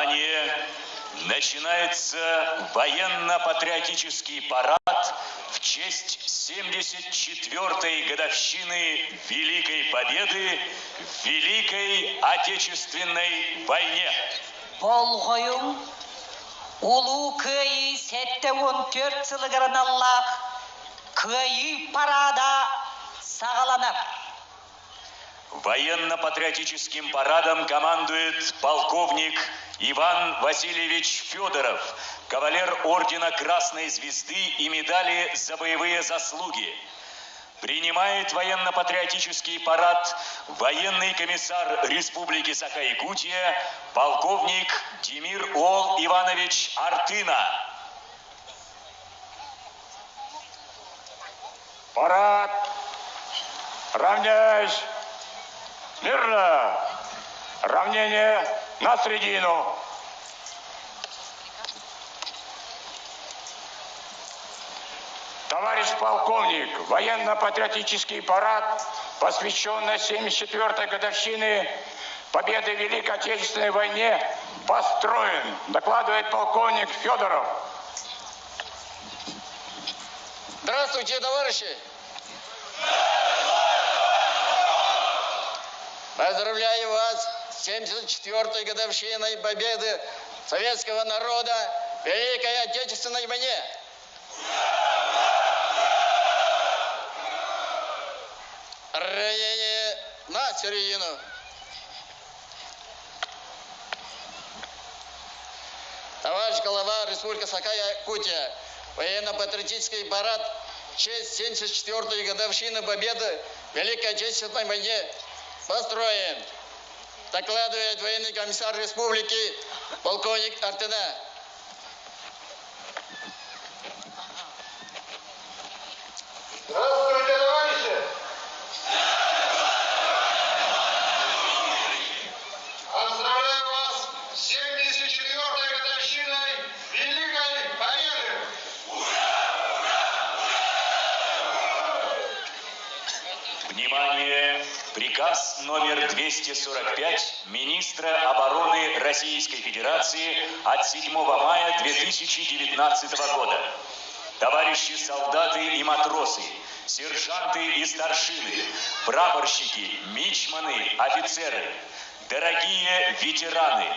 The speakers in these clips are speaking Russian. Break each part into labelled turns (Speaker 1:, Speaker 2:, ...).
Speaker 1: Внимание! Начинается военно-патриотический парад в честь 74-й годовщины Великой Победы в Великой Отечественной войне.
Speaker 2: Болғойым, улу көйі сәтті 14 жылығырын Аллах, көйі парада сағаланар.
Speaker 1: Военно-патриотическим парадом командует полковник Иван Васильевич Федоров, кавалер ордена Красной Звезды и медали за боевые заслуги. Принимает военно-патриотический парад военный комиссар Республики Саха-Якутия, полковник Демир Ол Иванович Артына.
Speaker 3: Парад! Равняйсь! Мирно! Равнение на средину! Товарищ полковник, военно-патриотический парад, посвященный 74-й годовщине Победы в Великой Отечественной войне, построен, докладывает полковник Федоров.
Speaker 4: Здравствуйте, товарищи! Поздравляю вас с 74-й годовщиной победы советского народа в Великой Отечественной войне. Равнение на середину. Товарищ глава Республики Саха-Якутия, военно-патриотический парад в честь 74-й годовщины победы в Великой Отечественной войне построен. Докладывает военный комиссар республики полковник Артына.
Speaker 3: Здравствуйте, товарищи! Поздравляю вас с 74-й годовщиной Великой Победы!
Speaker 1: Внимание! Приказ номер 245 министра обороны Российской Федерации от 7 мая 2019 года. Товарищи солдаты и матросы, сержанты и старшины, прапорщики, мичманы, офицеры, дорогие ветераны,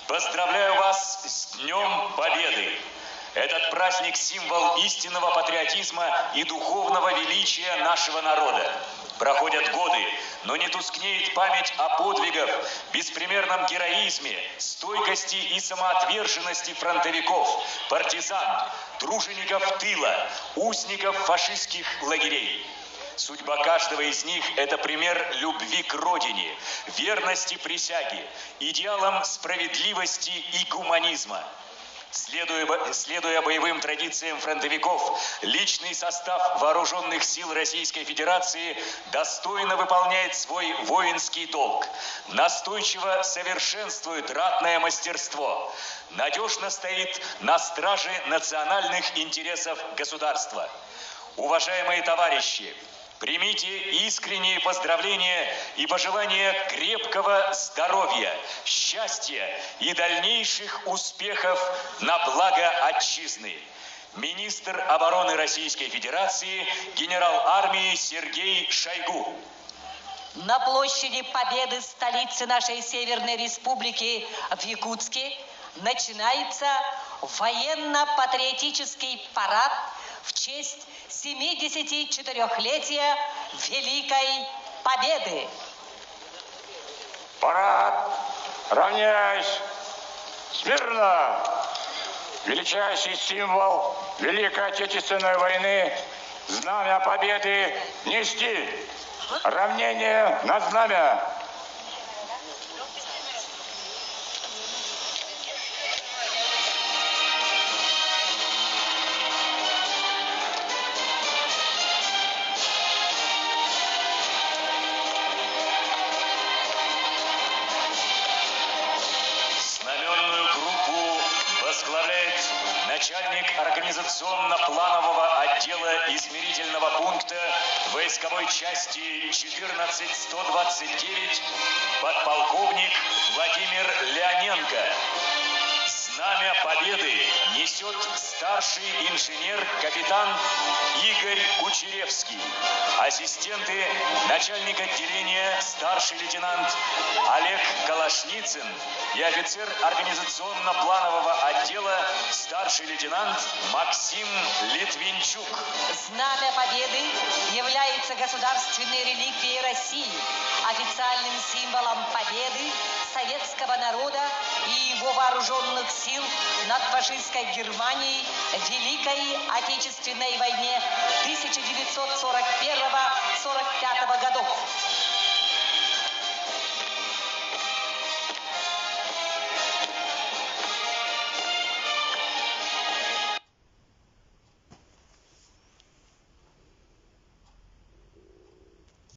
Speaker 1: поздравляю вас с Днем Победы! Этот праздник – символ истинного патриотизма и духовного величия нашего народа. Проходят годы, но не тускнеет память о подвигах, беспримерном героизме, стойкости и самоотверженности фронтовиков, партизан, тружеников тыла, узников фашистских лагерей. Судьба каждого из них – это пример любви к родине, верности присяге, идеалам справедливости и гуманизма. Следуя боевым традициям фронтовиков, личный состав вооруженных сил Российской Федерации достойно выполняет свой воинский долг, настойчиво совершенствует ратное мастерство, надежно стоит на страже национальных интересов государства. Уважаемые товарищи, примите искренние поздравления и пожелания крепкого здоровья, счастья и дальнейших успехов на благо Отчизны. Министр обороны Российской Федерации, генерал армии Сергей Шойгу.
Speaker 2: На площади Победы, столицы нашей Северной Республики в Якутске, начинается военно-патриотический парад в честь 74-летия Великой Победы.
Speaker 3: Парад! Равняйсь! Смирно! Величайший символ Великой Отечественной войны – Знамя Победы нести! Равнение на знамя!
Speaker 1: Начальник организационно-планового отдела измерительного пункта войсковой части 14129 подполковник Владимир Леоненко. Знамя Победы несет старший инженер капитан Игорь Кучеревский. Ассистенты начальник отделения старший лейтенант Олег Калашницын и офицер организационно-планового отдела старший лейтенант Максим Литвинчук.
Speaker 2: Знамя Победы является государственной реликвией России, официальным символом победы советского народа и его вооруженных сил над фашистской Германией в Великой Отечественной войне